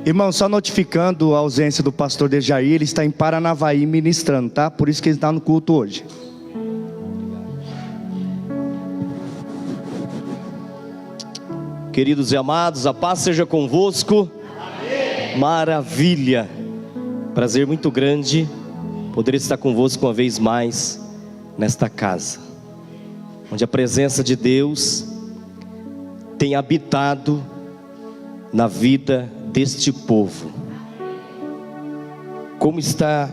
Irmão, só notificando a ausência do pastor Dejair, ele está em Paranavaí ministrando, tá? Por isso que ele está no culto hoje. Queridos e amados, a paz seja convosco. Amém. Maravilha, prazer muito grande poder estar convosco uma vez mais nesta casa, onde a presença de Deus tem habitado na vida deste povo. Como está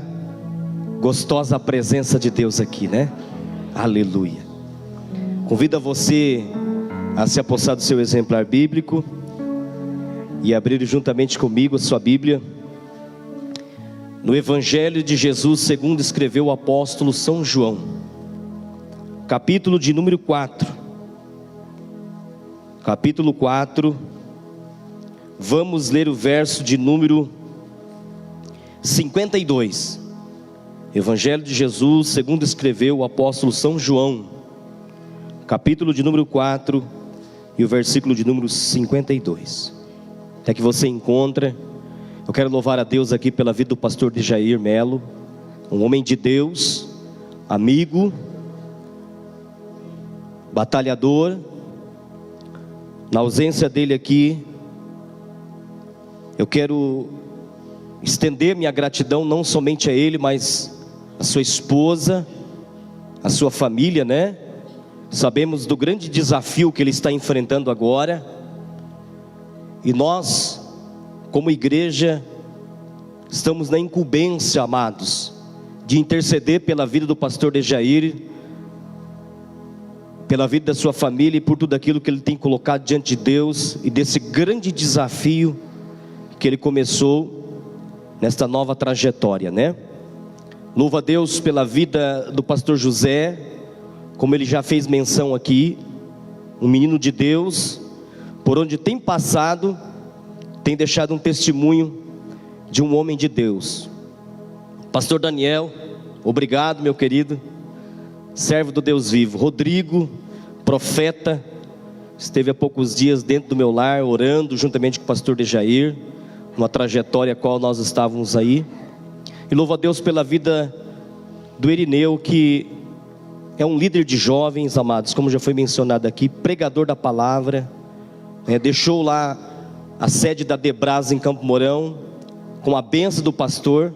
gostosa a presença de Deus aqui, né? Aleluia. Convido a você a se apossar do seu exemplar bíblico e abrir juntamente comigo a sua Bíblia no Evangelho de Jesus segundo escreveu o apóstolo São João, capítulo de número 4. Capítulo 4, vamos ler o verso de número 52. Evangelho de Jesus segundo escreveu o apóstolo São João, capítulo de número 4 e o versículo de número 52. Até que você encontre, eu quero louvar a Deus aqui pela vida do pastor Dejair Melo, um homem de Deus, amigo, batalhador. Na ausência dele aqui, eu quero estender minha gratidão não somente a ele, mas a sua esposa, a sua família, né? Sabemos do grande desafio que ele está enfrentando agora. E nós, como igreja, estamos na incumbência, amados, de interceder pela vida do pastor Dejair, pela vida da sua família e por tudo aquilo que ele tem colocado diante de Deus, e desse grande desafio que ele começou nesta nova trajetória, né? Louvo a Deus pela vida do pastor José, como ele já fez menção aqui, um menino de Deus, por onde tem passado, tem deixado um testemunho de um homem de Deus. Pastor Daniel, obrigado, meu querido, servo do Deus vivo. Rodrigo, profeta, esteve há poucos dias dentro do meu lar, orando juntamente com o pastor Dejair, uma trajetória a qual nós estávamos aí. E louvo a Deus pela vida do Irineu, que é um líder de jovens, amados, como já foi mencionado aqui, pregador da palavra, deixou lá a sede da Debras em Campo Mourão, com a bênção do pastor,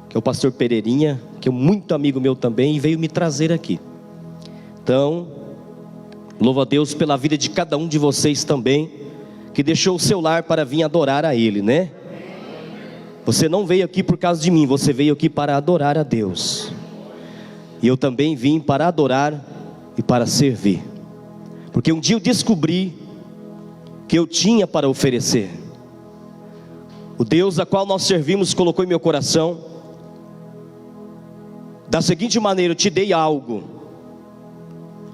que é o pastor Pereirinha, que é muito amigo meu também, e veio me trazer aqui. Então, louvo a Deus pela vida de cada um de vocês também, que deixou o seu lar para vir adorar a Ele, né? Você não veio aqui por causa de mim, você veio aqui para adorar a Deus. E eu também vim para adorar e para servir, porque um dia eu descobri que eu tinha para oferecer. O Deus a qual nós servimos colocou em meu coração da seguinte maneira: eu te dei algo,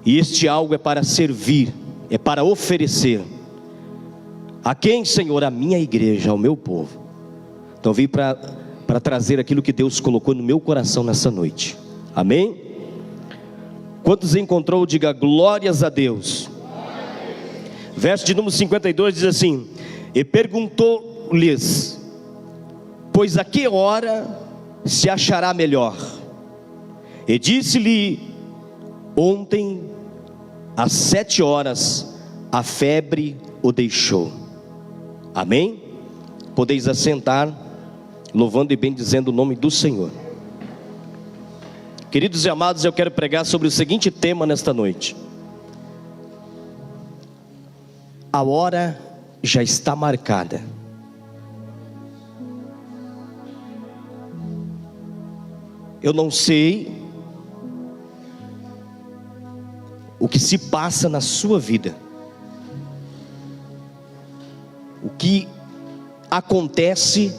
e este algo é para servir, é para oferecer. A quem, Senhor? A minha igreja, ao meu povo. Então eu vim para trazer aquilo que Deus colocou no meu coração nessa noite. Amém? Quantos encontrou, diga glórias a Deus. Verso de número 52 diz assim: e perguntou-lhes, pois a que hora se achará melhor? E disse-lhe, ontem às 7 horas a febre o deixou. Amém? Podeis assentar, louvando e bendizendo o nome do Senhor. Queridos e amados, eu quero pregar sobre o seguinte tema nesta noite: a hora já está marcada. Eu não sei o que se passa na sua vida, o que acontece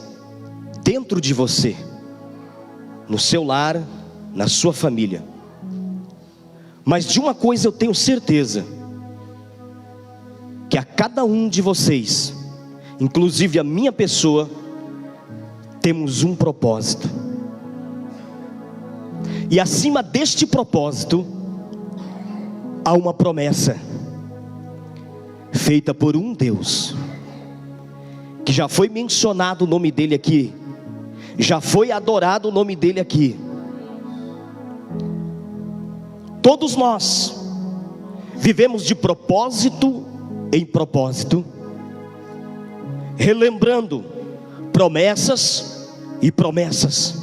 dentro de você, no seu lar, na sua família. Mas de uma coisa eu tenho certeza, que a cada um de vocês, inclusive a minha pessoa, temos um propósito. E acima deste propósito, há uma promessa, feita por um Deus, que já foi mencionado o nome dele aqui, já foi adorado o nome dele aqui. Todos nós vivemos de propósito em propósito, relembrando promessas e promessas,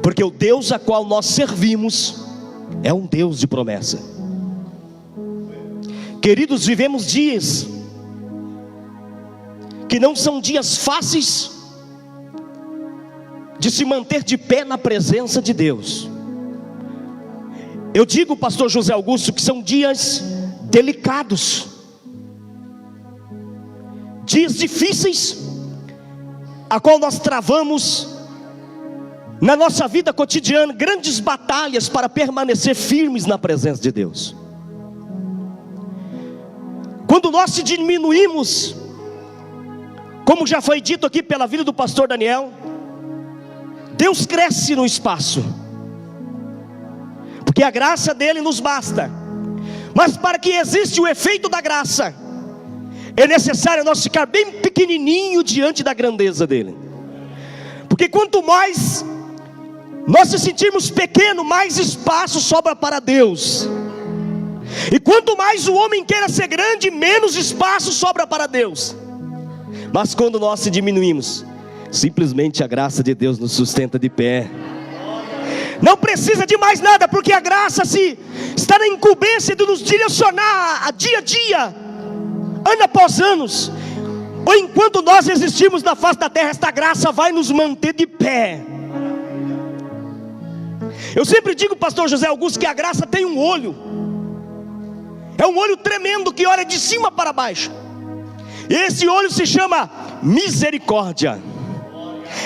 porque o Deus a qual nós servimos é um Deus de promessa. Queridos, vivemos dias que não são dias fáceis de se manter de pé na presença de Deus. Eu digo, pastor José Augusto, que são dias delicados, dias difíceis, a qual nós travamos na nossa vida cotidiana grandes batalhas para permanecer firmes na presença de Deus. Quando nós se diminuímos, como já foi dito aqui pela vida do pastor Daniel, Deus cresce no espaço, porque a graça dele nos basta. Mas para que exista o efeito da graça, é necessário nós ficar bem pequenininho diante da grandeza dele. Porque quanto mais nós se sentirmos pequeno, mais espaço sobra para Deus. E quanto mais o homem queira ser grande, menos espaço sobra para Deus. Mas quando nós se diminuímos, simplesmente a graça de Deus nos sustenta de pé. Não precisa de mais nada, porque a graça está na incumbência de nos direcionar a dia a dia, ano após anos. Ou enquanto nós existimos na face da terra, esta graça vai nos manter de pé. Eu sempre digo, pastor José Augusto, que a graça tem um olho. É um olho tremendo que olha de cima para baixo. E esse olho se chama misericórdia.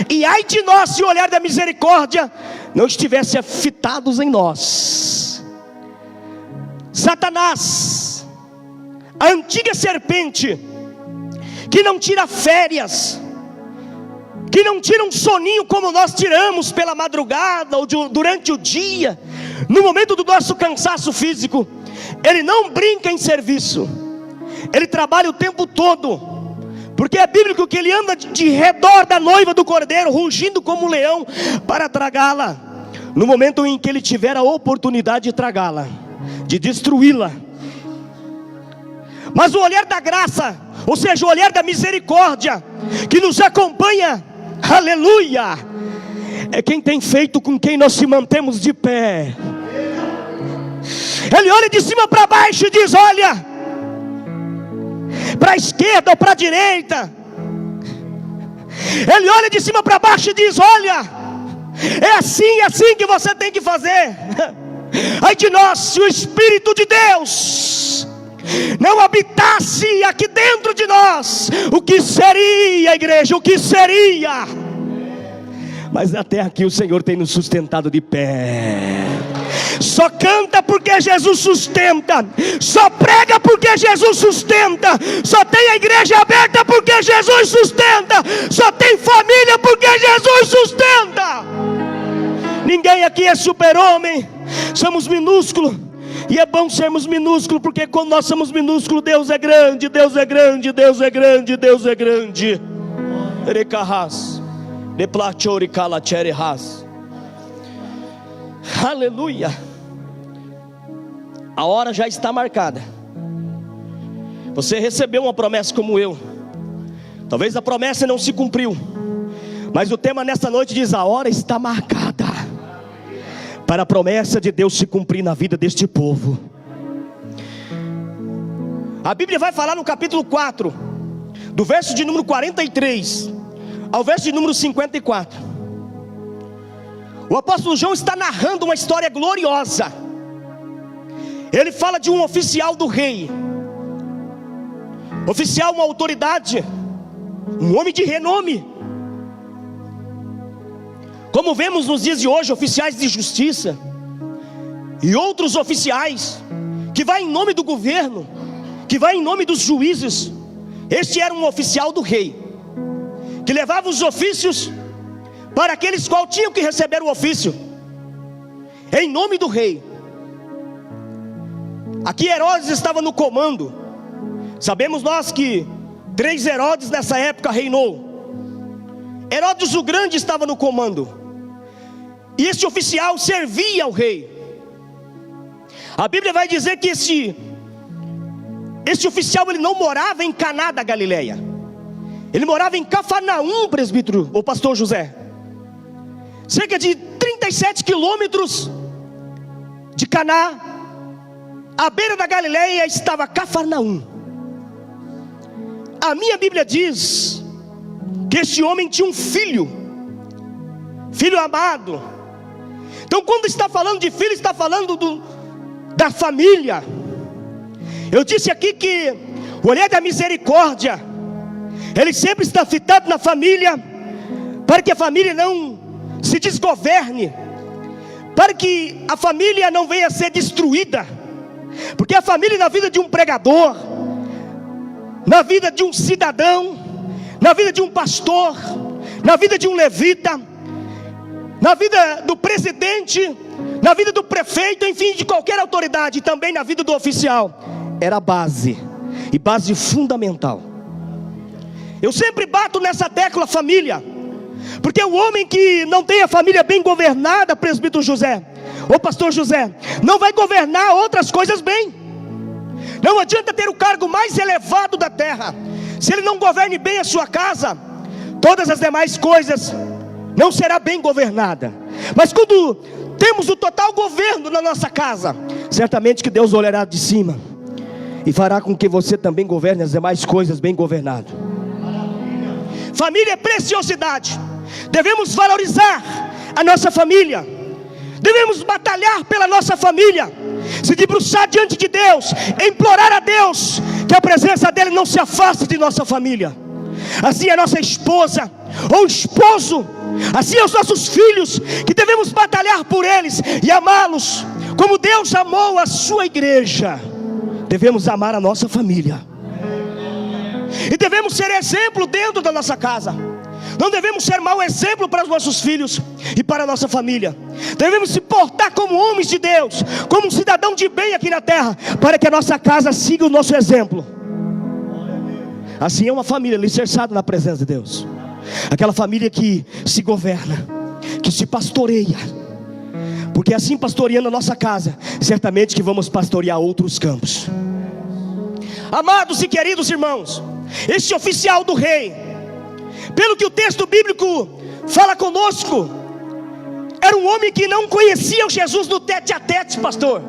E ai de nós se o olhar da misericórdia não estivesse fitados em nós. Satanás, a antiga serpente, que não tira férias, que não tira um soninho como nós tiramos pela madrugada ou durante o dia, no momento do nosso cansaço físico, ele não brinca em serviço, ele trabalha o tempo todo. Porque é bíblico que ele anda de redor da noiva do cordeiro, rugindo como um leão, para tragá-la, no momento em que ele tiver a oportunidade de tragá-la, de destruí-la. Mas o olhar da graça, ou seja, o olhar da misericórdia, que nos acompanha, aleluia, é quem tem feito com quem nós se mantemos de pé. Ele olha de cima para baixo e diz: olha, para a esquerda ou para a direita. Ele olha de cima para baixo e diz: olha, é assim que você tem que fazer. Ai de nós, se o Espírito de Deus não habitasse aqui dentro de nós, o que seria, igreja? O que seria? Mas até aqui o Senhor tem nos sustentado de pé. Só canta porque Jesus sustenta, só prega porque Jesus sustenta, só tem a igreja aberta porque Jesus sustenta, só tem família porque Jesus sustenta. Ninguém aqui é super-homem, somos minúsculos. E é bom sermos minúsculos, porque quando nós somos minúsculos, Deus é grande, Deus é grande, Deus é grande, Deus é grande. Aleluia. A hora já está marcada. Você recebeu uma promessa como eu. Talvez a promessa não se cumpriu, mas o tema nesta noite diz: a hora está marcada para a promessa de Deus se cumprir na vida deste povo. A Bíblia vai falar no capítulo 4, do verso de número 43 ao verso de número 54. O apóstolo João está narrando uma história gloriosa. Ele fala de um oficial do rei, oficial, uma autoridade, um homem de renome. Como vemos nos dias de hoje, oficiais de justiça e outros oficiais que vai em nome do governo, que vai em nome dos juízes. Este era um oficial do rei, que levava os ofícios para aqueles qual tinham que receber o ofício em nome do rei. Aqui Herodes estava no comando. Sabemos nós que 3 Herodes nessa época reinou. Herodes o Grande estava no comando, e esse oficial servia ao rei. A Bíblia vai dizer que esse oficial, ele não morava em Caná da Galileia, ele morava em Cafarnaum, presbítero, ou pastor José. Cerca de 37 quilômetros de Caná, à beira da Galileia, estava Cafarnaum. A minha Bíblia diz que este homem tinha um filho amado. Então, quando está falando de filho, está falando da família. Eu disse aqui que o olhar da misericórdia, ele sempre está fitado na família, para que a família não se desgoverne, para que a família não venha a ser destruída. Porque a família, na vida de um pregador, na vida de um cidadão, na vida de um pastor, na vida de um levita, na vida do presidente, na vida do prefeito, enfim, de qualquer autoridade, e também na vida do oficial, era base, e base fundamental. Eu sempre bato nessa tecla família, porque o homem que não tem a família bem governada, presbítero José, ou pastor José, não vai governar outras coisas bem. Não adianta ter o cargo mais elevado da terra, se ele não governe bem a sua casa, todas as demais coisas não será bem governada. Mas quando temos o total governo na nossa casa, certamente que Deus olhará de cima e fará com que você também governe as demais coisas bem governado. Família é preciosidade. Devemos valorizar a nossa família, devemos batalhar pela nossa família, se debruçar diante de Deus, implorar a Deus que a presença dele não se afaste de nossa família. Assim a nossa esposa ou esposo, assim os nossos filhos, que devemos batalhar por eles e amá-los como Deus amou a sua igreja. Devemos amar a nossa família, e devemos ser exemplo dentro da nossa casa. Não devemos ser mau exemplo para os nossos filhos e para a nossa família. Devemos se portar como homens de Deus, como um cidadão de bem aqui na terra, para que a nossa casa siga o nosso exemplo. Assim é uma família alicerçada na presença de Deus, aquela família que se governa, que se pastoreia, porque assim, pastoreando a nossa casa, certamente que vamos pastorear outros campos. Amados e queridos irmãos, este oficial do rei, pelo que o texto bíblico fala conosco, era um homem que não conhecia o Jesus no tete a tete, pastor.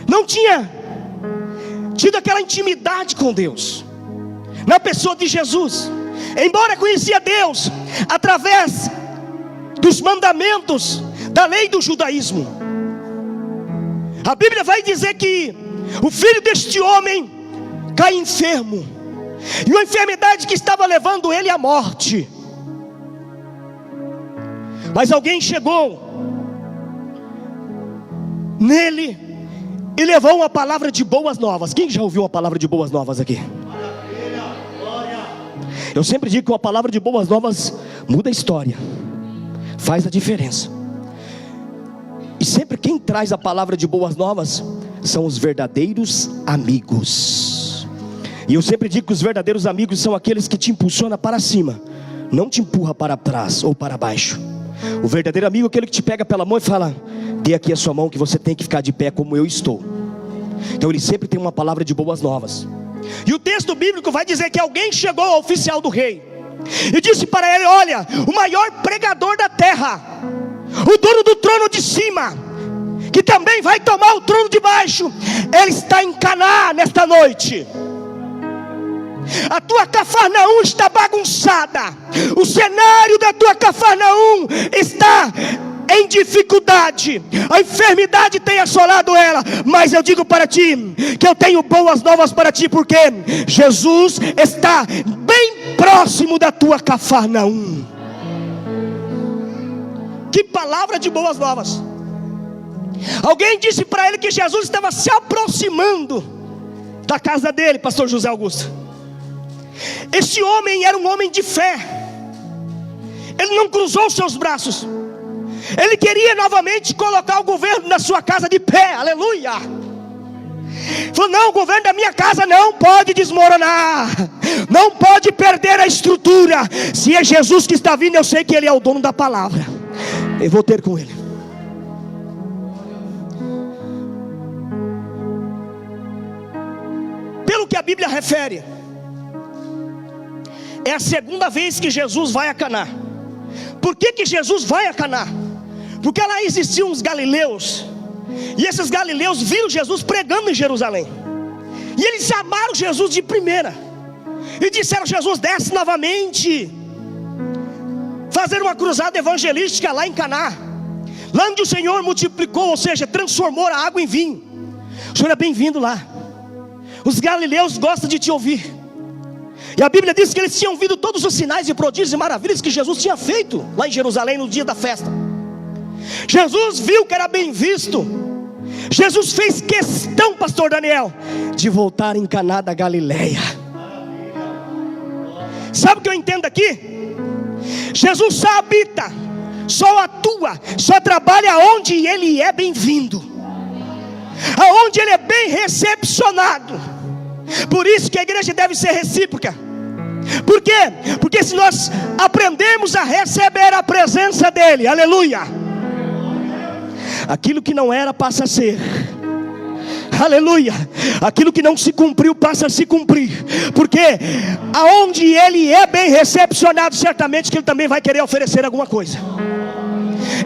Não tinha tido aquela intimidade com Deus na pessoa de Jesus. Embora conhecia Deus através dos mandamentos da lei do judaísmo, a Bíblia vai dizer que o filho deste homem cai enfermo, e uma enfermidade que estava levando ele à morte. Mas alguém chegou nele e levou uma palavra de boas novas. Quem já ouviu uma palavra de boas novas aqui? Eu sempre digo que uma palavra de boas novas muda a história, faz a diferença. E sempre quem traz a palavra de boas novas são os verdadeiros amigos. E eu sempre digo que os verdadeiros amigos são aqueles que te impulsionam para cima, não te empurra para trás ou para baixo. O verdadeiro amigo é aquele que te pega pela mão e fala: dê aqui a sua mão que você tem que ficar de pé como eu estou. Então ele sempre tem uma palavra de boas novas. E o texto bíblico vai dizer que alguém chegou ao oficial do rei e disse para ele: olha, o maior pregador da terra, o dono do trono de cima, que também vai tomar o trono de baixo, ele está em Caná nesta noite. A tua Cafarnaum está bagunçada, o cenário da tua Cafarnaum está em dificuldade, a enfermidade tem assolado ela, mas eu digo para ti, que eu tenho boas novas para ti, porque Jesus está bem próximo da tua Cafarnaum. Que palavra de boas novas! Alguém disse para ele que Jesus estava se aproximando da casa dele, pastor José Augusto. Esse homem era um homem de fé, ele não cruzou os seus braços, ele queria novamente colocar o governo da sua casa de pé, aleluia. Falou: não, o governo da minha casa não pode desmoronar, não pode perder a estrutura. Se é Jesus que está vindo, eu sei que Ele é o dono da palavra, eu vou ter com Ele. Pelo que a Bíblia refere, é a segunda vez que Jesus vai a Caná. Por que Jesus vai a Caná? Porque lá existiam os galileus, e esses galileus viram Jesus pregando em Jerusalém, e eles amaram Jesus de primeira, e disseram: Jesus, desce novamente, fazer uma cruzada evangelística lá em Caná, lá onde o Senhor multiplicou, ou seja, transformou a água em vinho. O Senhor é bem-vindo lá. Os galileus gostam de te ouvir. E a Bíblia diz que eles tinham ouvido todos os sinais e prodígios e maravilhas que Jesus tinha feito lá em Jerusalém no dia da festa. Jesus viu que era bem visto. Jesus fez questão, pastor Daniel, de voltar em Caná da Galileia. Sabe o que eu entendo aqui? Jesus só habita, só atua, só trabalha onde Ele é bem-vindo, aonde Ele é bem recepcionado. Por isso que a igreja deve ser recíproca. Por quê? Porque se nós aprendemos a receber a presença dEle, aleluia, aquilo que não era passa a ser, aleluia, aquilo que não se cumpriu passa a se cumprir. Porque aonde Ele é bem recepcionado, certamente que Ele também vai querer oferecer alguma coisa.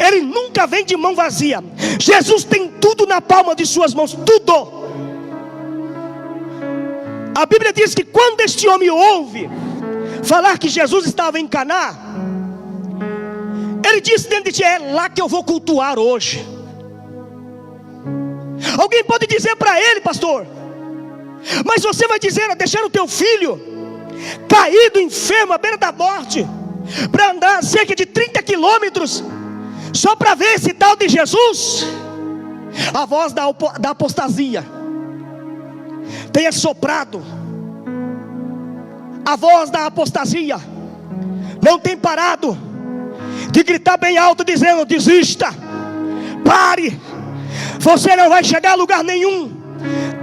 Ele nunca vem de mão vazia. Jesus tem tudo na palma de suas mãos, tudo. A Bíblia diz que quando este homem ouve falar que Jesus estava em Caná, ele disse dentro de ti: é lá que eu vou cultuar hoje. Alguém pode dizer para ele: pastor, mas você vai dizer, deixar o teu filho caído, enfermo, à beira da morte, para andar cerca de 30 quilômetros só para ver esse tal de Jesus? A voz da apostasia tem assoprado, a voz da apostasia não tem parado de gritar bem alto, dizendo: desista, pare, você não vai chegar a lugar nenhum,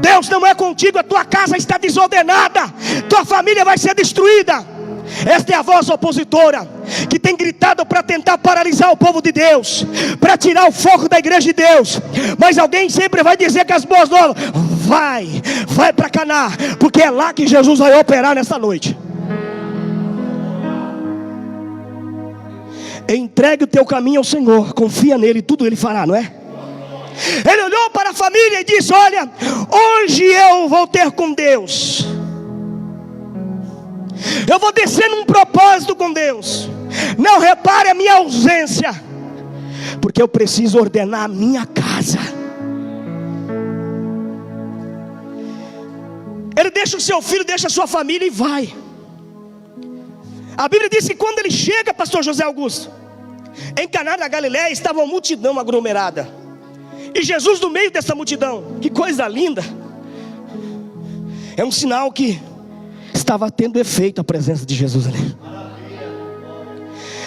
Deus não é contigo, a tua casa está desordenada, tua família vai ser destruída. Esta é a voz opositora que tem gritado para tentar paralisar o povo de Deus, para tirar o foco da igreja de Deus. Mas alguém sempre vai dizer que as boas novas: vai para Caná, porque é lá que Jesus vai operar nesta noite. Entregue o teu caminho ao Senhor, confia nele, tudo Ele fará, não é? Ele olhou para a família e disse: olha, hoje eu vou ter com Deus, eu vou descer num propósito com Deus. Não repare a minha ausência, porque eu preciso ordenar a minha casa. Ele deixa o seu filho, deixa a sua família e vai. A Bíblia diz que quando ele chega, pastor José Augusto, em Caná da Galileia estava uma multidão aglomerada, e Jesus no meio dessa multidão. Que coisa linda! É um sinal que estava tendo efeito a presença de Jesus ali.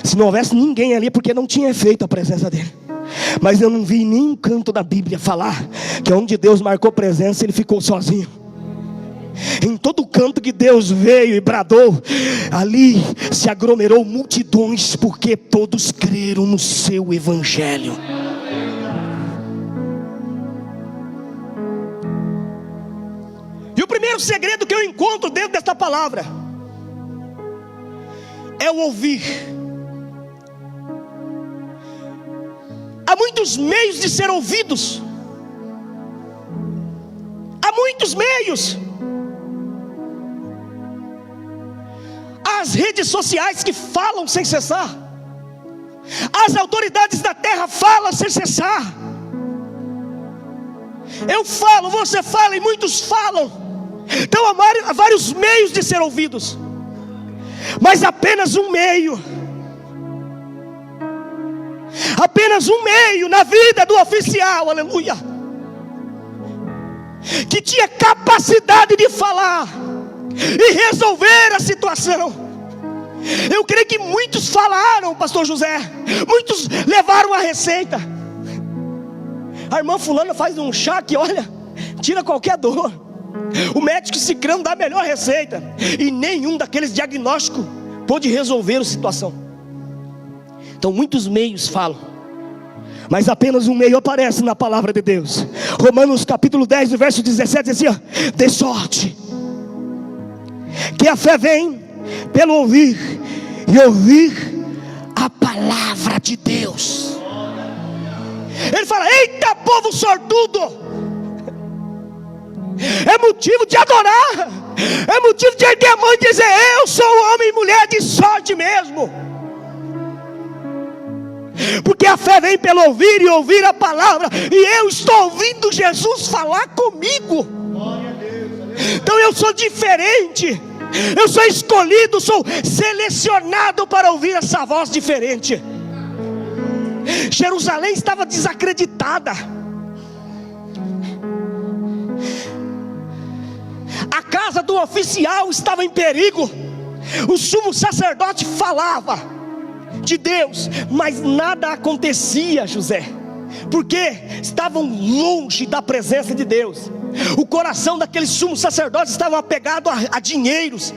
Se não houvesse ninguém ali, porque não tinha efeito a presença dele. Mas eu não vi nenhum canto da Bíblia falar que onde Deus marcou presença, Ele ficou sozinho. Em todo canto que Deus veio e bradou, ali se aglomerou multidões, porque todos creram no seu evangelho. E o primeiro segredo que eu encontro dentro desta palavra é o ouvir. Há muitos meios de ser ouvidos, há muitos meios. As redes sociais que falam sem cessar, as autoridades da terra falam sem cessar. Eu falo, você fala e muitos falam. Então há vários meios de ser ouvidos, mas apenas um meio, apenas um meio na vida do oficial, aleluia, que tinha capacidade de falar e resolver a situação. Eu creio que muitos falaram, pastor José, muitos levaram a receita. A irmã fulana faz um chá que, olha, tira qualquer dor. O médico cicrano dá a melhor receita, e nenhum daqueles diagnósticos pôde resolver a situação. Então muitos meios falam, mas apenas um meio aparece na palavra de Deus. Romanos capítulo 10, verso 17 diz assim, ó: de sorte que a fé vem pelo ouvir, e ouvir a palavra de Deus. Ele fala: eita povo sortudo, é motivo de adorar, é motivo de erguer a mão e dizer: eu sou homem e mulher de sorte mesmo. Porque a fé vem pelo ouvir, e ouvir a palavra, e eu estou ouvindo Jesus falar comigo. Então eu sou diferente, eu sou escolhido, sou selecionado para ouvir essa voz diferente. Jerusalém estava desacreditada, a casa do oficial estava em perigo. O sumo sacerdote falava de Deus, mas nada acontecia, José, porque estavam longe da presença de Deus. O coração daqueles sumos sacerdotes estava apegado a dinheiros,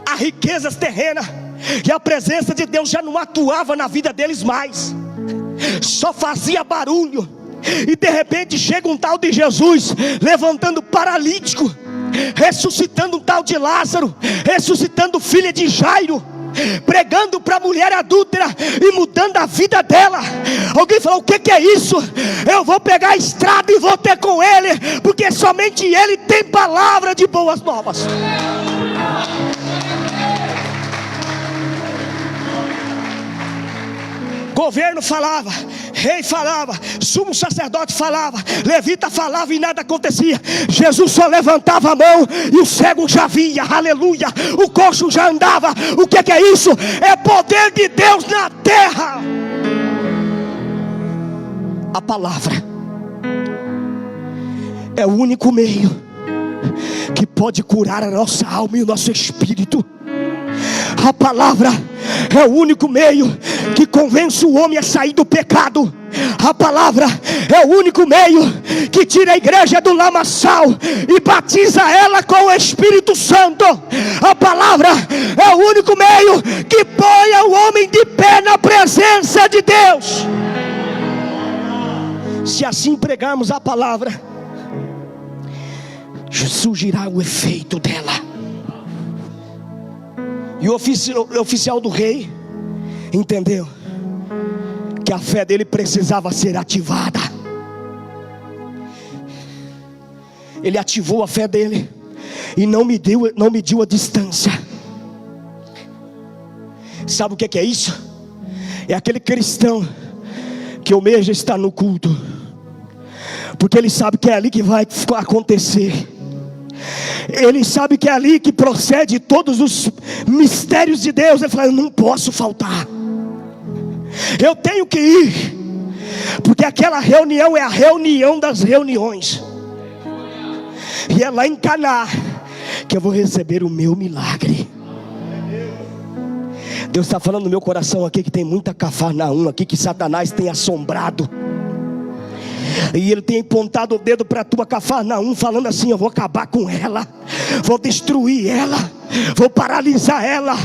a riquezas terrenas, e a presença de Deus já não atuava na vida deles mais, só fazia barulho. E de repente chega um tal de Jesus, levantando paralítico, ressuscitando um tal de Lázaro, ressuscitando filha de Jairo, pregando para a mulher adúltera e mudando a vida dela. Alguém falou: o que é isso? Eu vou pegar a estrada e vou ter com ele, porque somente ele tem palavra de boas novas. Governo falava, rei falava, sumo sacerdote falava, levita falava e nada acontecia. Jesus só levantava a mão e o cego já via, aleluia. O coxo já andava. O que é isso? É poder de Deus na terra. A palavra é o único meio que pode curar a nossa alma e o nosso espírito. A palavra é o único meio que convence o homem a sair do pecado. A palavra é o único meio que tira a igreja do lamaçal e batiza ela com o Espírito Santo. A palavra é o único meio que põe o homem de pé na presença de Deus. Se assim pregarmos a palavra, surgirá o efeito dela. E o oficial do rei entendeu que a fé dele precisava ser ativada. Ele ativou a fé dele e não mediu a distância. Sabe o que é isso? É aquele cristão que almeja estar no culto, porque ele sabe que é ali que vai acontecer. Ele sabe que é ali que procede todos os mistérios de Deus. Ele fala: eu não posso faltar, eu tenho que ir, porque aquela reunião é a reunião das reuniões, e é lá em Caná que eu vou receber o meu milagre. Deus está falando no meu coração aqui que tem muita Cafarnaum aqui que Satanás tem assombrado, e ele tem apontado o dedo para a tua Cafarnaum, falando assim: eu vou acabar com ela, vou destruir ela, vou paralisar ela.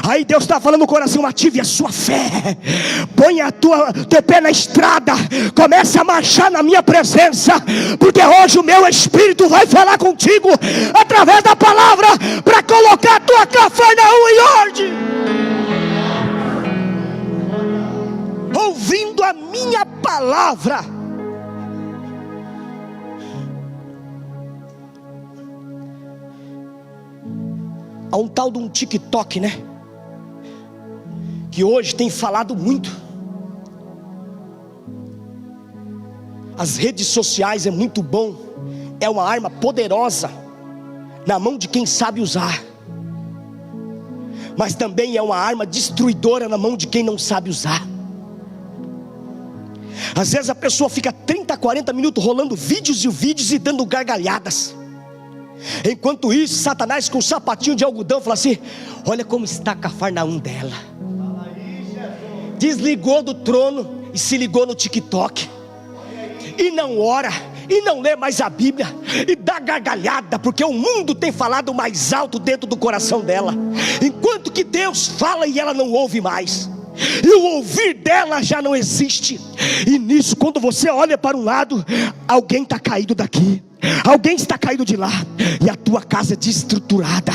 Aí Deus está falando no coração: ative a sua fé, põe teu pé na estrada, comece a marchar na minha presença, porque hoje o meu Espírito vai falar contigo através da palavra, para colocar a tua Cafarnaum em ordem. Ouvindo a minha palavra. Há um tal de um TikTok, né? Que hoje tem falado muito. As redes sociais é muito bom, é uma arma poderosa na mão de quem sabe usar, mas também é uma arma destruidora na mão de quem não sabe usar. Às vezes a pessoa fica 30, 40 minutos rolando vídeos e vídeos e dando gargalhadas. Enquanto isso, Satanás com um sapatinho de algodão fala assim: olha como está a Cafarnaum dela. Desligou do trono e se ligou no TikTok, e não ora, e não lê mais a Bíblia, e dá gargalhada, porque o mundo tem falado mais alto dentro do coração dela, enquanto que Deus fala e ela não ouve mais, e o ouvir dela já não existe. E nisso, quando você olha para um lado, alguém está caído daqui, alguém está caído de lá, e a tua casa é desestruturada,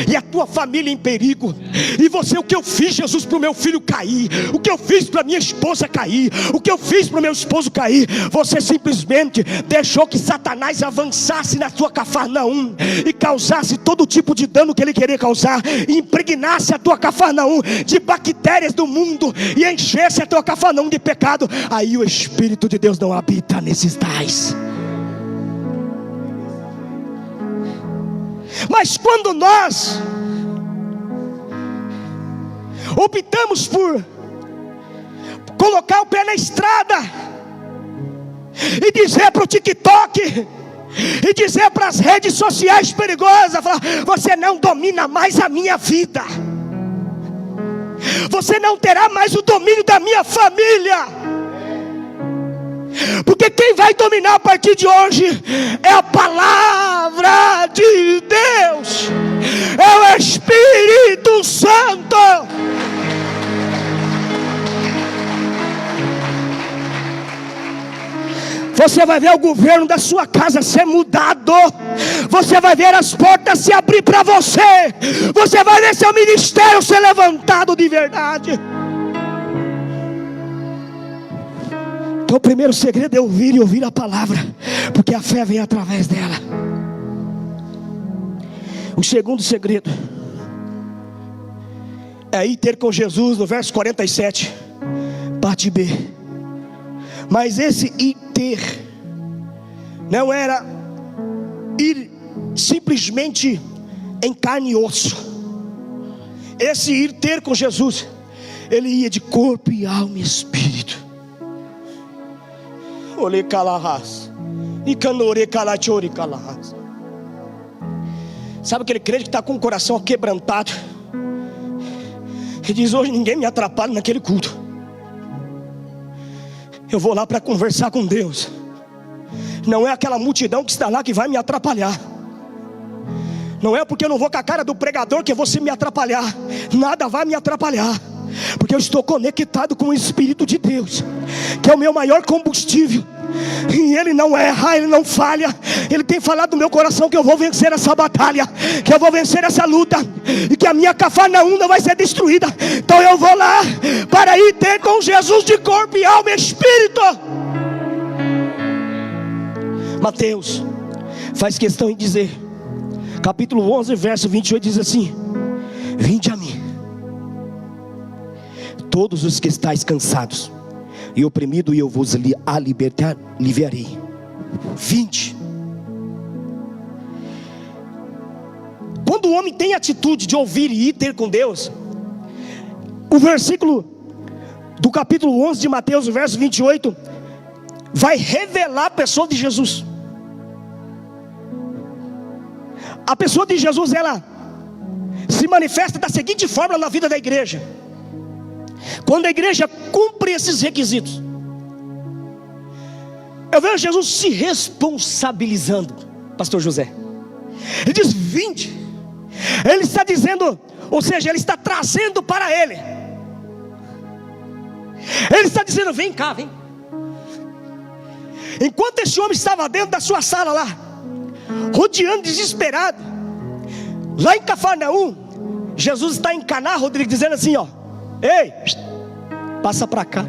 e a tua família em perigo. E você, o que eu fiz, Jesus, para o meu filho cair, o que eu fiz para minha esposa cair, o que eu fiz para o meu esposo cair, você simplesmente deixou que Satanás avançasse na tua Cafarnaum e causasse todo tipo de dano que ele queria causar, e impregnasse a tua Cafarnaum de bactérias do mundo, e enchesse a tua Cafarnaum de pecado. Aí o Espírito de Deus não habita nesses tais. Mas quando nós optamos por colocar o pé na estrada e dizer para o TikTok e dizer para as redes sociais perigosas, falar: você não domina mais a minha vida, você não terá mais o domínio da minha família, porque quem vai dominar a partir de hoje é a palavra de Deus, é o Espírito Santo. Você vai ver o governo da sua casa ser mudado, você vai ver as portas se abrir para você, você vai ver seu ministério ser levantado de verdade. Então o primeiro segredo é ouvir e ouvir a palavra, porque a fé vem através dela. O segundo segredo é ir ter com Jesus, no verso 47, parte B. Mas esse ir ter não era ir simplesmente em carne e osso. Esse ir ter com Jesus, ele ia de corpo e alma e espírito. Olê calahas, e canore calachori calahas. Sabe aquele crente que está com o coração quebrantado e diz: hoje ninguém me atrapalha naquele culto, eu vou lá para conversar com Deus. Não é aquela multidão que está lá que vai me atrapalhar, não é porque eu não vou com a cara do pregador que eu vou se me atrapalhar. Nada vai me atrapalhar, porque eu estou conectado com o Espírito de Deus, que é o meu maior combustível. E Ele não erra, Ele não falha. Ele tem falado no meu coração que eu vou vencer essa batalha, que eu vou vencer essa luta, e que a minha Cafarnaum não vai ser destruída. Então eu vou lá para ir ter com Jesus de corpo e alma e espírito. Mateus faz questão em dizer, capítulo 11, verso 28, diz assim: vinde a mim, todos os que estáis cansados e oprimido, e eu vos aliviarei. 20. Quando o homem tem a atitude de ouvir e ir ter com Deus, o versículo do capítulo 11 de Mateus, o verso 28, vai revelar a pessoa de Jesus. A pessoa de Jesus, ela se manifesta da seguinte forma na vida da igreja. Quando a igreja cumpre esses requisitos, eu vejo Jesus se responsabilizando, pastor José. Ele diz: vinde. Ele está dizendo, ou seja, ele está trazendo para ele. Ele está dizendo: vem cá, vem. Enquanto esse homem estava dentro da sua sala lá, rodeando desesperado, lá em Cafarnaum, Jesus está em Caná, Rodrigo, dizendo assim: ó, ei, passa para cá,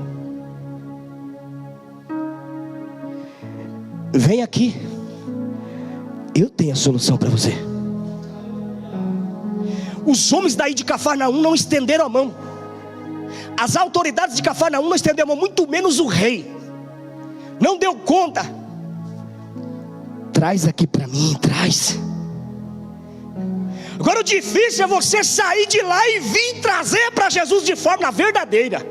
vem aqui, eu tenho a solução para você. Os homens daí de Cafarnaum não estenderam a mão, as autoridades de Cafarnaum não estenderam a mão, muito menos o rei, não deu conta. Traz aqui para mim, traz. Agora o difícil é você sair de lá e vir trazer para Jesus de forma verdadeira.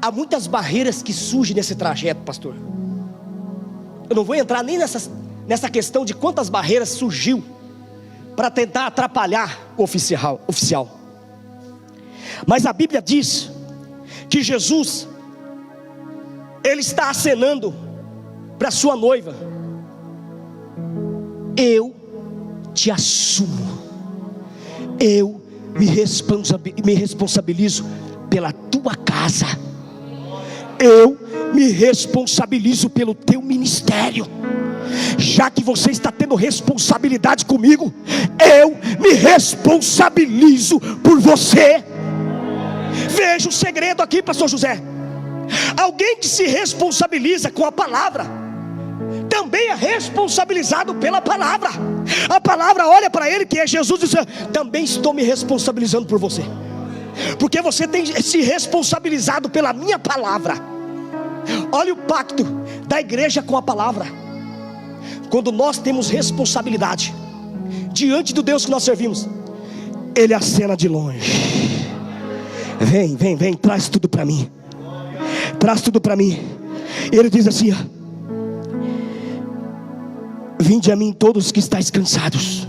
Há muitas barreiras que surgem nesse trajeto, pastor. Eu não vou entrar nem nessa questão de quantas barreiras surgiu para tentar atrapalhar o oficial. Mas a Bíblia diz que Jesus, Ele está acenando para sua noiva: eu te assumo, eu me responsabilizo pela tua casa, eu me responsabilizo pelo teu ministério. Já que você está tendo responsabilidade comigo, eu me responsabilizo por você. Veja o segredo aqui, pastor José. Alguém que se responsabiliza com a palavra também é responsabilizado pela palavra. A palavra olha para ele, que é Jesus, e diz: também estou me responsabilizando por você, porque você tem se responsabilizado pela minha palavra. Olha o pacto da igreja com a palavra. Quando nós temos responsabilidade diante do Deus que nós servimos, Ele acena de longe: vem, traz tudo para mim, traz tudo para mim. Ele diz assim: vinde a mim todos que estáis cansados.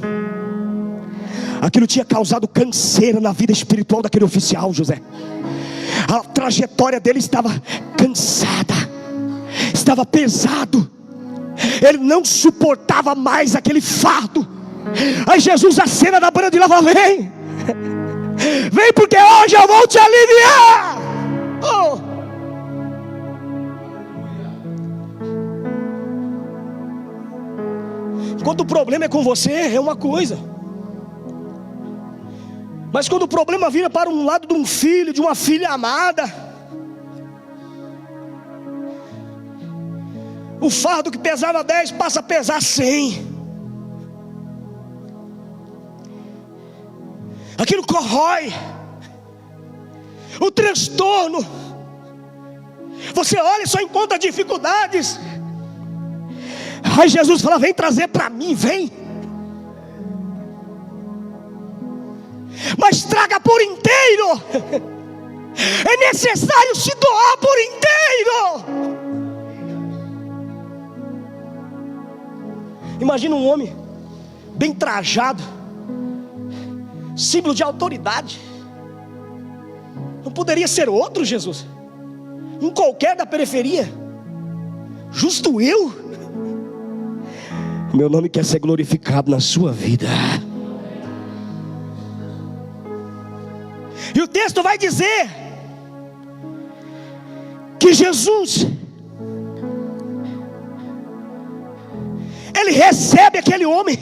Aquilo tinha causado canseira na vida espiritual daquele oficial, José. A trajetória dele estava cansada, estava pesado. Ele não suportava mais aquele fardo. Aí Jesus acena na banda de lava: vem, porque hoje eu vou te aliviar. Oh. Quando o problema é com você, é uma coisa, mas quando o problema vira para um lado de um filho, de uma filha amada, o fardo que pesava 10 passa a pesar 100. Aquilo corrói, o transtorno. Você olha e só encontra dificuldades. Aí Jesus fala: vem trazer para mim, vem. Mas traga por inteiro. É necessário se doar por inteiro. Imagina um homem bem trajado, símbolo de autoridade. Não poderia ser outro Jesus, um qualquer da periferia. Justo eu. Meu nome quer ser glorificado na sua vida. E o texto vai dizer que Jesus, Ele recebe aquele homem.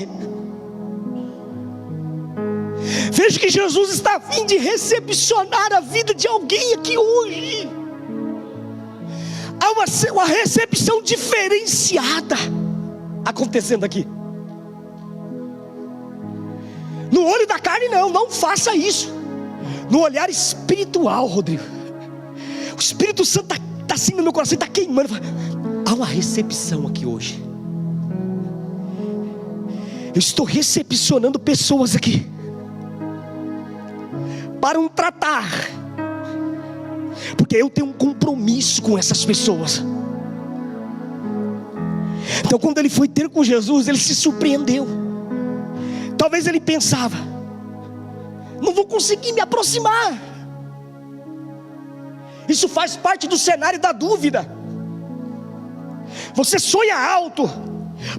Veja que Jesus está a fim de recepcionar a vida de alguém aqui hoje. Há uma recepção diferenciada acontecendo aqui. No olho da carne não faça isso. No olhar espiritual, Rodrigo, o Espírito Santo está assim no meu coração, está queimando. Há uma recepção aqui hoje. Eu estou recepcionando pessoas aqui para um tratar, porque eu tenho um compromisso com essas pessoas. Então, quando ele foi ter com Jesus, ele se surpreendeu. Talvez ele pensava: não vou conseguir me aproximar. Isso faz parte do cenário da dúvida. Você sonha alto,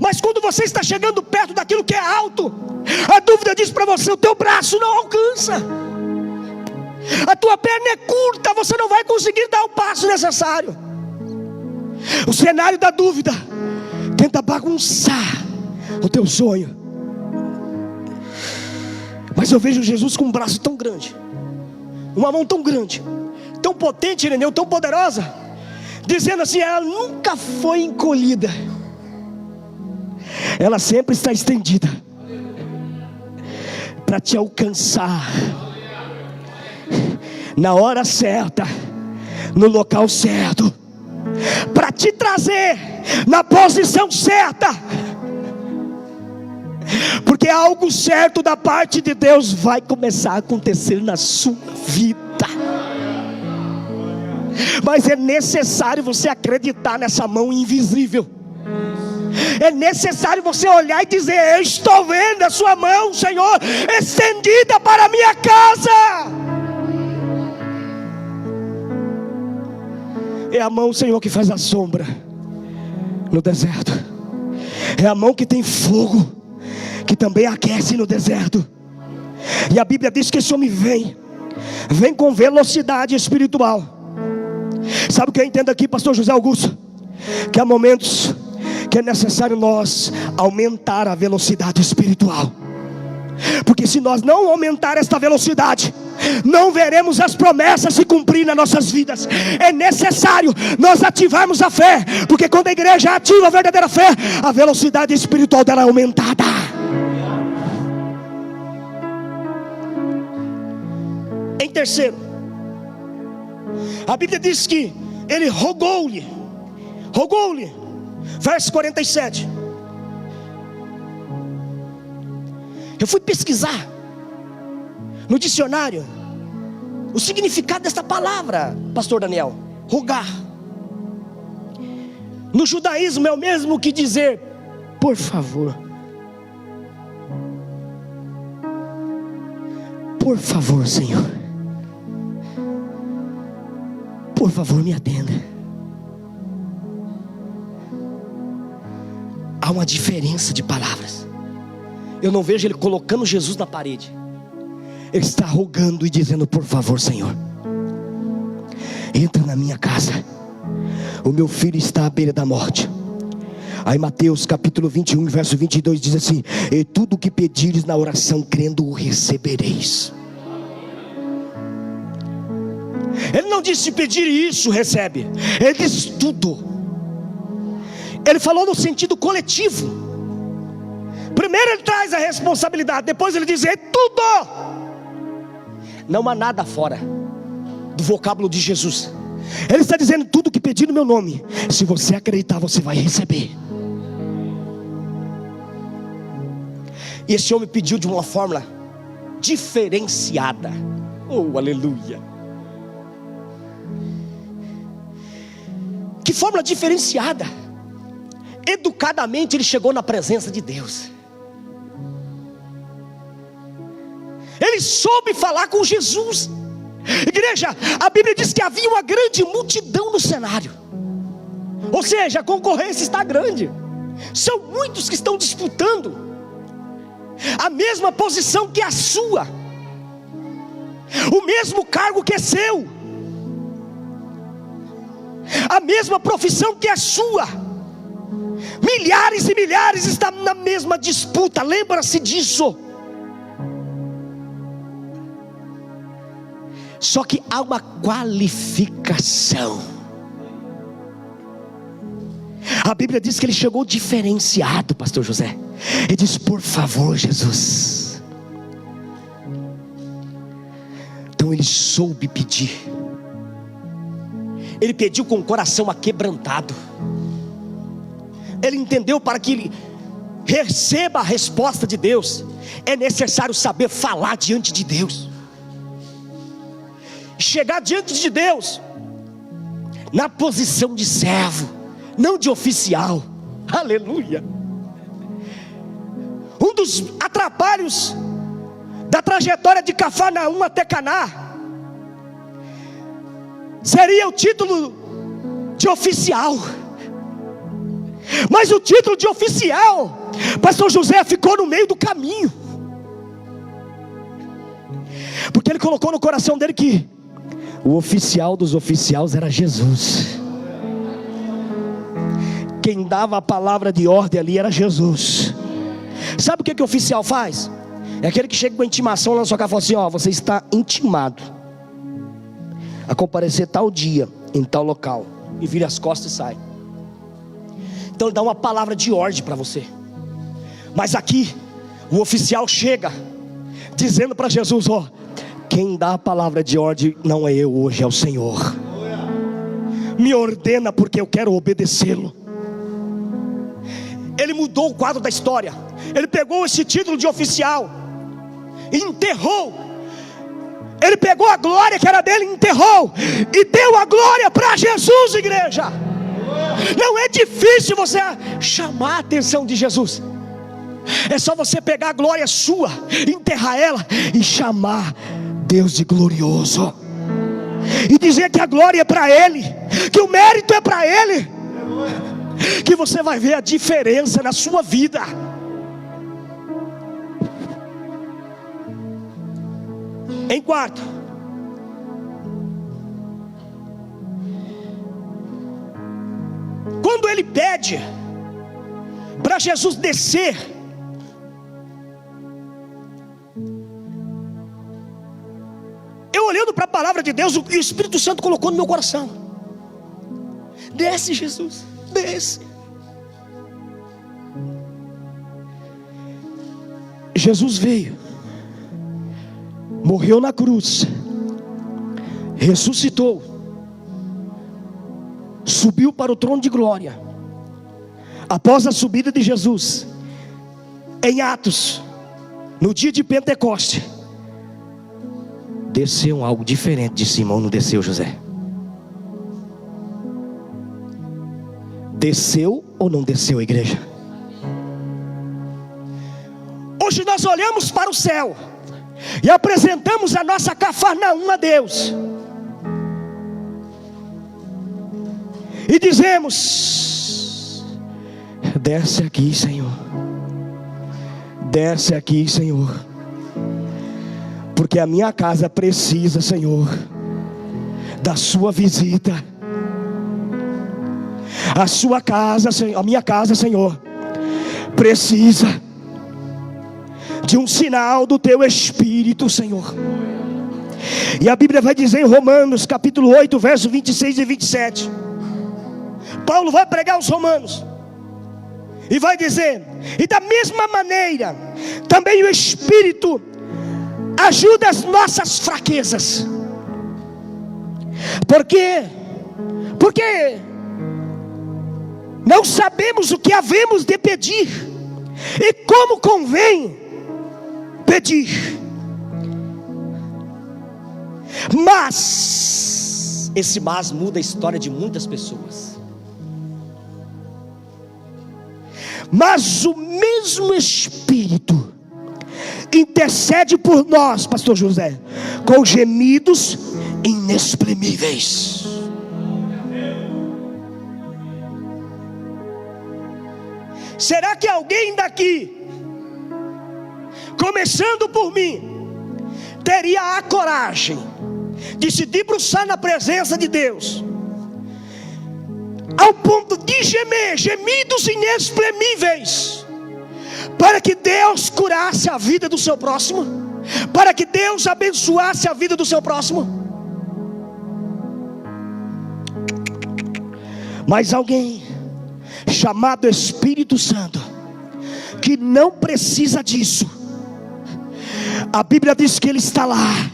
mas quando você está chegando perto daquilo que é alto, a dúvida diz para você: o teu braço não alcança, a tua perna é curta, você não vai conseguir dar o passo necessário. O cenário da dúvida tenta bagunçar o teu sonho. Mas eu vejo Jesus com um braço tão grande, uma mão tão grande, tão potente, Ireneu, tão poderosa, dizendo assim: ela nunca foi encolhida, ela sempre está estendida para te alcançar na hora certa, no local certo, para te trazer na posição certa. Porque algo certo da parte de Deus vai começar a acontecer na sua vida. Mas é necessário você acreditar nessa mão invisível. É necessário você olhar e dizer: eu estou vendo a sua mão, Senhor, estendida para a minha casa. É a mão, Senhor, que faz a sombra no deserto. É a mão que tem fogo, que também aquece no deserto. E a Bíblia diz que esse homem vem com velocidade espiritual. Sabe o que eu entendo aqui, pastor José Augusto? Que há momentos que é necessário nós aumentar a velocidade espiritual. Porque se nós não aumentar esta velocidade, não veremos as promessas se cumprir nas nossas vidas. É necessário nós ativarmos a fé, porque quando a igreja ativa a verdadeira fé, a velocidade espiritual dela é aumentada. Em terceiro, a Bíblia diz que ele rogou-lhe, verso 47. Eu fui pesquisar no dicionário o significado desta palavra, pastor Daniel. Rogar no judaísmo é o mesmo que dizer por favor. Por favor, Senhor, por favor, me atenda. Há uma diferença de palavras. Eu não vejo ele colocando Jesus na parede. Ele está rogando e dizendo: por favor, Senhor, entra na minha casa, o meu filho está à beira da morte. Aí Mateus capítulo 21, verso 22 diz assim: e tudo o que pedires na oração crendo o recebereis. Ele não disse: se pedir isso, recebe. Ele disse tudo. Ele falou no sentido coletivo. Primeiro ele traz a responsabilidade, depois ele diz: é tudo. Não há nada fora do vocábulo de Jesus. Ele está dizendo: tudo que pedir no meu nome, se você acreditar, você vai receber. E esse homem pediu de uma forma diferenciada. Oh, aleluia. Que forma diferenciada. Educadamente ele chegou na presença de Deus. Ele soube falar com Jesus. Igreja, a Bíblia diz que havia uma grande multidão no cenário. Ou seja, a concorrência está grande. São muitos que estão disputando a mesma posição que a sua, o mesmo cargo que é seu, a mesma profissão que é sua. Milhares e milhares estão na mesma disputa. Lembra-se disso. Só que há uma qualificação. A Bíblia diz que ele chegou diferenciado, pastor José. Ele diz: por favor, Jesus. Então ele soube pedir. Ele pediu com o coração aquebrantado. Ele entendeu, para que ele receba a resposta de Deus, é necessário saber falar diante de Deus. Chegar diante de Deus na posição de servo, não de oficial. Aleluia. Um dos atrapalhos da trajetória de Cafarnaum até Caná seria o título de oficial. Mas o título de oficial, pastor José, ficou no meio do caminho. Porque ele colocou no coração dele que o oficial dos oficiais era Jesus. Quem dava a palavra de ordem ali era Jesus. Sabe o que o oficial faz? É aquele que chega com intimação lá na sua casa e fala assim: ó, você está intimado a comparecer tal dia, em tal local. E vira as costas e sai. Então ele dá uma palavra de ordem para você. Mas aqui o oficial chega dizendo para Jesus: ó, quem dá a palavra de ordem não é eu hoje, é o Senhor. Me ordena porque eu quero obedecê-lo. Ele mudou o quadro da história. Ele pegou esse título de oficial e enterrou. Ele pegou a glória que era dele, enterrou e deu a glória para Jesus, igreja. Não é difícil você chamar a atenção de Jesus. É só você pegar a glória sua, enterrar ela e chamar Deus de glorioso. e dizer que a glória é para Ele, que o mérito é para Ele, que você vai ver a diferença na sua vida. Em quarto, quando ele pede para Jesus descer, eu olhando para a palavra de Deus, o Espírito Santo colocou no meu coração: desce, Jesus, desce. Jesus veio, morreu na cruz, ressuscitou, subiu para o trono de glória. Após a subida de Jesus, em Atos, no dia de Pentecoste, desceu algo diferente de Simão. Não desceu, José? Desceu ou não desceu, igreja? Hoje nós olhamos para o céu e apresentamos a nossa Cafarnaum a Deus, e dizemos: desce aqui, Senhor, desce aqui, Senhor, porque a minha casa precisa, Senhor, da sua visita. A sua casa, Senhor, a minha casa, Senhor, precisa de um sinal do teu Espírito, Senhor. E a Bíblia vai dizer em Romanos capítulo 8, verso 26 e 27, Paulo vai pregar aos romanos e vai dizer: e da mesma maneira também o Espírito ajuda as nossas fraquezas. Porque não sabemos o que havemos de pedir e como convém pedir. Mas esse mas muda a história de muitas pessoas. Mas o mesmo Espírito intercede por nós, pastor José, com gemidos inexprimíveis. Será que alguém daqui, começando por mim, teria a coragem de se debruçar na presença de Deus, ao ponto de gemer, gemidos inexprimíveis, para que Deus curasse a vida do seu próximo, para que Deus abençoasse a vida do seu próximo? Mas alguém chamado Espírito Santo, que não precisa disso, a Bíblia diz que Ele está lá,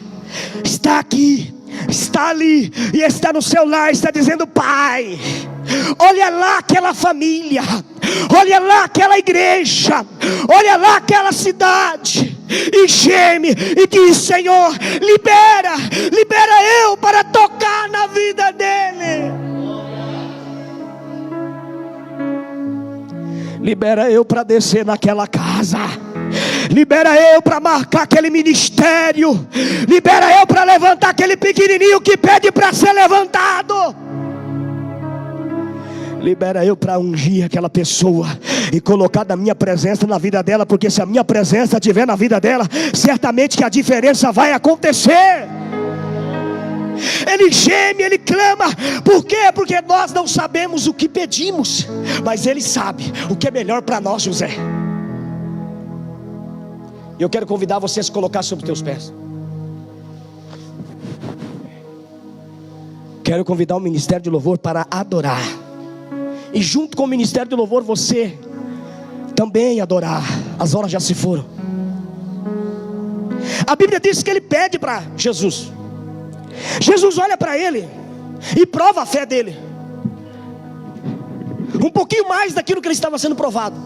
está aqui, está ali, e está no seu lar, está dizendo: Pai, olha lá aquela família, olha lá aquela igreja, olha lá aquela cidade, e geme e diz: Senhor, libera eu para tocar na vida dele, libera eu para descer naquela casa, libera eu para marcar aquele ministério, libera eu para levantar aquele pequenininho que pede para ser levantado, libera eu para ungir aquela pessoa e colocar da minha presença na vida dela, porque se a minha presença estiver na vida dela, certamente que a diferença vai acontecer. Ele geme, ele clama. Por quê? Porque nós não sabemos o que pedimos, mas Ele sabe o que é melhor para nós, José. Eu quero convidar você a se colocar sobre os teus pés. Quero convidar o Ministério de Louvor para adorar, e junto com o Ministério de Louvor você também adorar. As horas já se foram. A Bíblia diz que ele pede para Jesus. Jesus olha para ele e prova a fé dele, um pouquinho mais daquilo que ele estava sendo provado,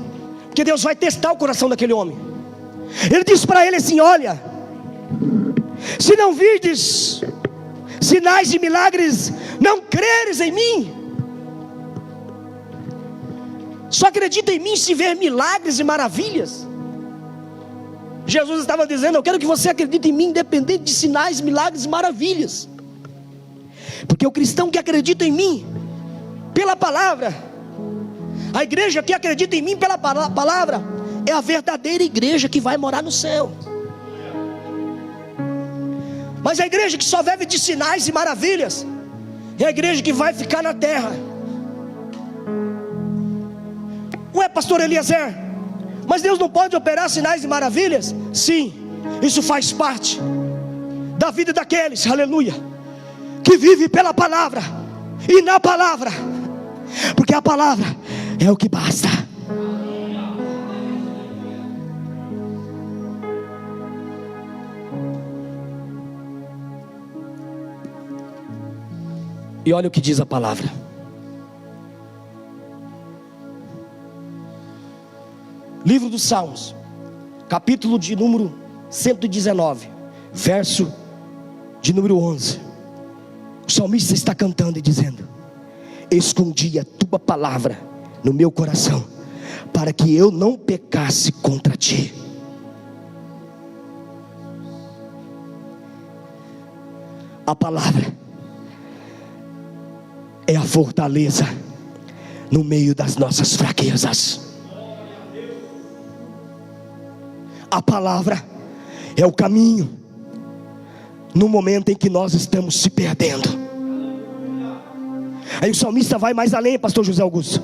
porque Deus vai testar o coração daquele homem. Ele disse para ele assim: olha, se não virdes sinais e milagres, não creres em mim. Só acredita em mim se ver milagres e maravilhas. Jesus estava dizendo: eu quero que você acredite em mim, independente de sinais, milagres e maravilhas. Porque o cristão que acredita em mim, pela palavra, a igreja que acredita em mim pela palavra, é a verdadeira igreja que vai morar no céu. Mas a igreja que só vive de sinais e maravilhas é a igreja que vai ficar na terra. Ué, pastor Eliezer, mas Deus não pode operar sinais e maravilhas? Sim, isso faz parte da vida daqueles, aleluia, que vive pela palavra e na palavra, porque a palavra é o que basta. E olha o que diz a palavra. Livro dos Salmos, capítulo de número 119, verso de número 11. O salmista está cantando e dizendo: escondi a tua palavra no meu coração, para que eu não pecasse contra ti. A palavra é a fortaleza no meio das nossas fraquezas. A palavra é o caminho no momento em que nós estamos se perdendo. Aí o salmista vai mais além, pastor José Augusto.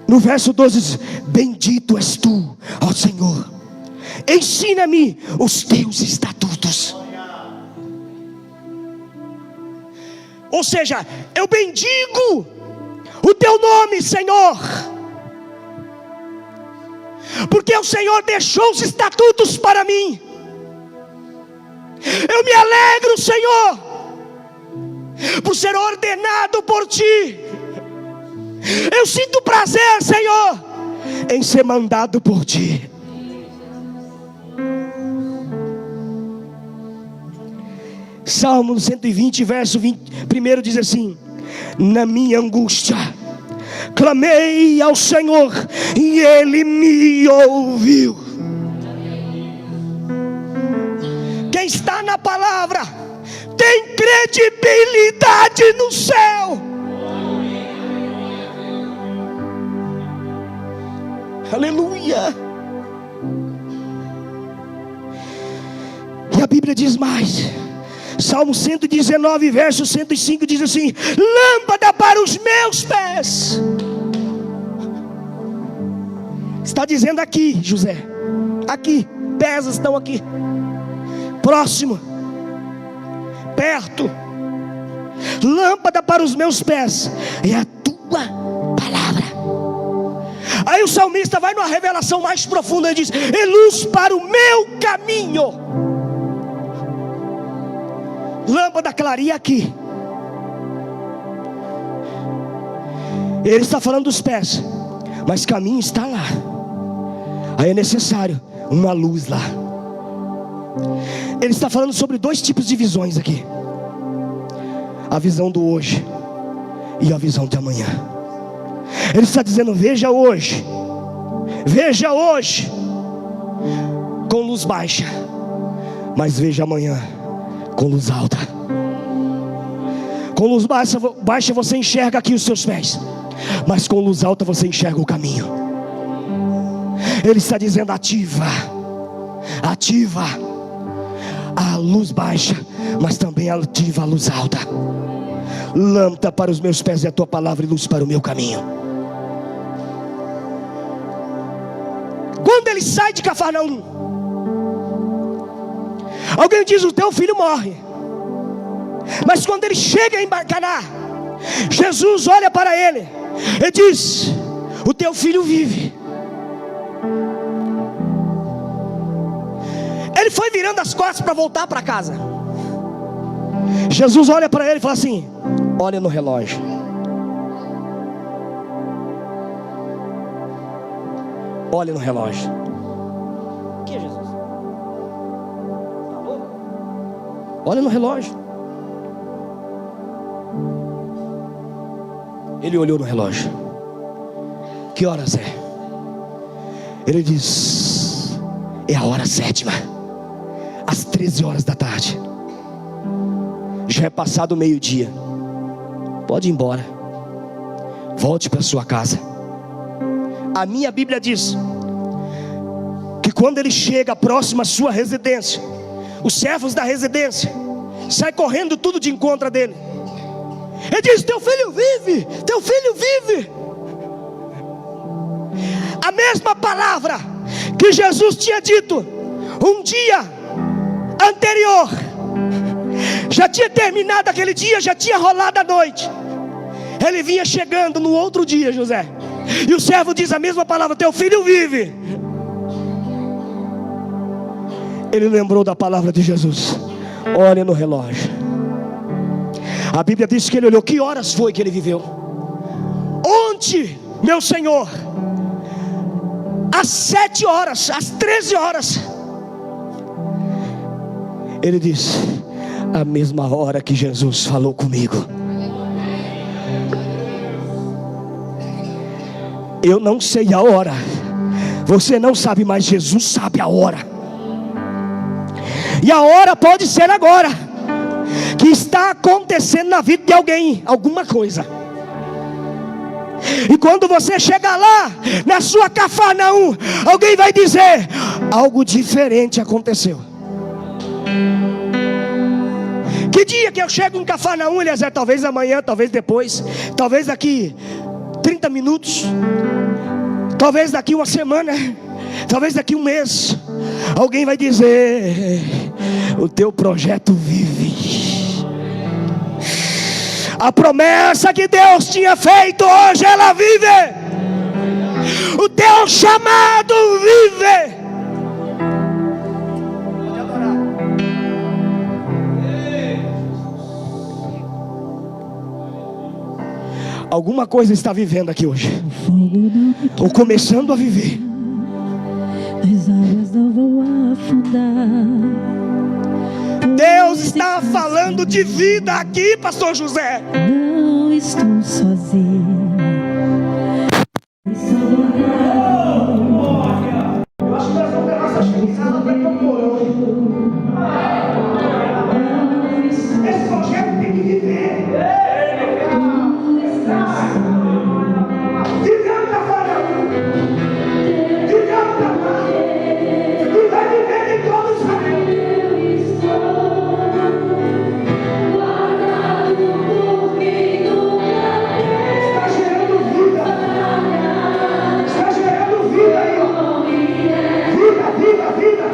No verso 12 diz: bendito és tu, ó Senhor, ensina-me os teus estatutos. Ou seja, eu bendigo o teu nome, Senhor, porque o Senhor deixou os estatutos para mim. Eu me alegro, Senhor, por ser ordenado por ti. Eu sinto prazer, Senhor, em ser mandado por ti. Salmo 120, verso 1 diz assim: na minha angústia clamei ao Senhor e Ele me ouviu. Quem está na palavra tem credibilidade no céu. Aleluia. E a Bíblia diz mais. Salmo 119, verso 105 diz assim: lâmpada para os meus pés. Está dizendo aqui, José, aqui, pés estão aqui, próximo, perto. Lâmpada para os meus pés é a tua palavra. Aí o salmista vai numa revelação mais profunda e diz: é luz para o meu caminho. Lâmpada clareia aqui. Ele está falando dos pés, mas caminho está lá. Aí é necessário uma luz lá. Ele está falando sobre dois tipos de visões aqui: a visão do hoje e a visão de amanhã. Ele está dizendo: veja hoje com luz baixa, mas veja amanhã com luz alta. Com luz baixa você enxerga aqui os seus pés, mas com luz alta você enxerga o caminho. Ele está dizendo: ativa a luz baixa, mas também ativa a luz alta. Lâmpada para os meus pés é a tua palavra e luz para o meu caminho. Quando ele sai de Cafarnaum, alguém diz: o teu filho morre. Mas quando ele chega em Caná, Jesus olha para ele e diz: o teu filho vive. Ele foi virando as costas para voltar para casa. Jesus olha para ele e fala assim: olha no relógio. Olha no relógio. O que é, Jesus? Olha no relógio. Ele olhou no relógio. Que horas é? Ele diz: é a hora 7, às 13 horas da tarde. Já é passado o meio-dia. Pode ir embora. Volte para sua casa. A minha Bíblia diz que quando ele chega próximo à sua residência, os servos da residência saem correndo tudo de encontro dele. Ele diz: teu filho vive, teu filho vive. A mesma palavra que Jesus tinha dito um dia anterior, já tinha terminado aquele dia, já tinha rolado a noite. Ele vinha chegando no outro dia, José, e o servo diz a mesma palavra: teu filho vive. Ele lembrou da palavra de Jesus. Olha no relógio. A Bíblia diz que ele olhou. Que horas foi que ele viveu? Ontem, meu Senhor, às 7 horas, às 13 horas. Ele disse: a mesma hora que Jesus falou comigo. Eu não sei a hora, você não sabe, mas Jesus sabe a hora. E a hora pode ser agora, que está acontecendo na vida de alguém, alguma coisa. E quando você chegar lá, na sua Cafarnaum, alguém vai dizer: algo diferente aconteceu. Que dia que eu chego em Cafarnaum, Eliezer? Talvez amanhã, talvez depois, talvez daqui 30 minutos, talvez daqui uma semana, talvez daqui um mês. Alguém vai dizer: o teu projeto vive. A promessa que Deus tinha feito, hoje ela vive. O teu chamado vive. Alguma coisa está vivendo aqui hoje, ou começando a viver. As águas não vão afundar. Deus está falando de vida aqui, pastor José. Não estou sozinho. Eu acho que nós vamos levar essa chamada para Camporão. Esse projeto tem que viver. Vivendo na Cafarnaum, vivendo na paz, e vai viver em todos os caminhos. Está gerando vida. Está gerando vida aí, ó. Vida, vida, vida.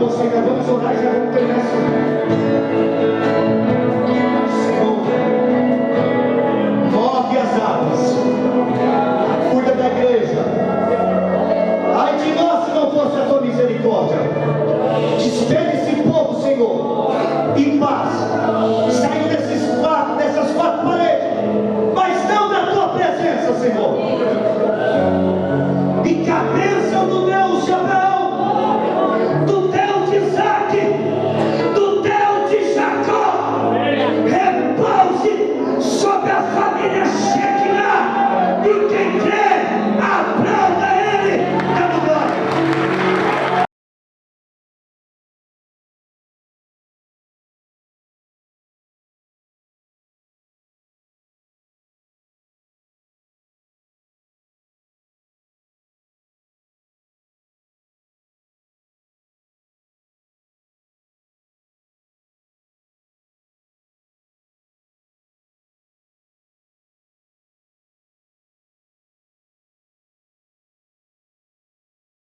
você, ainda vamos orar, já vamos terminar esse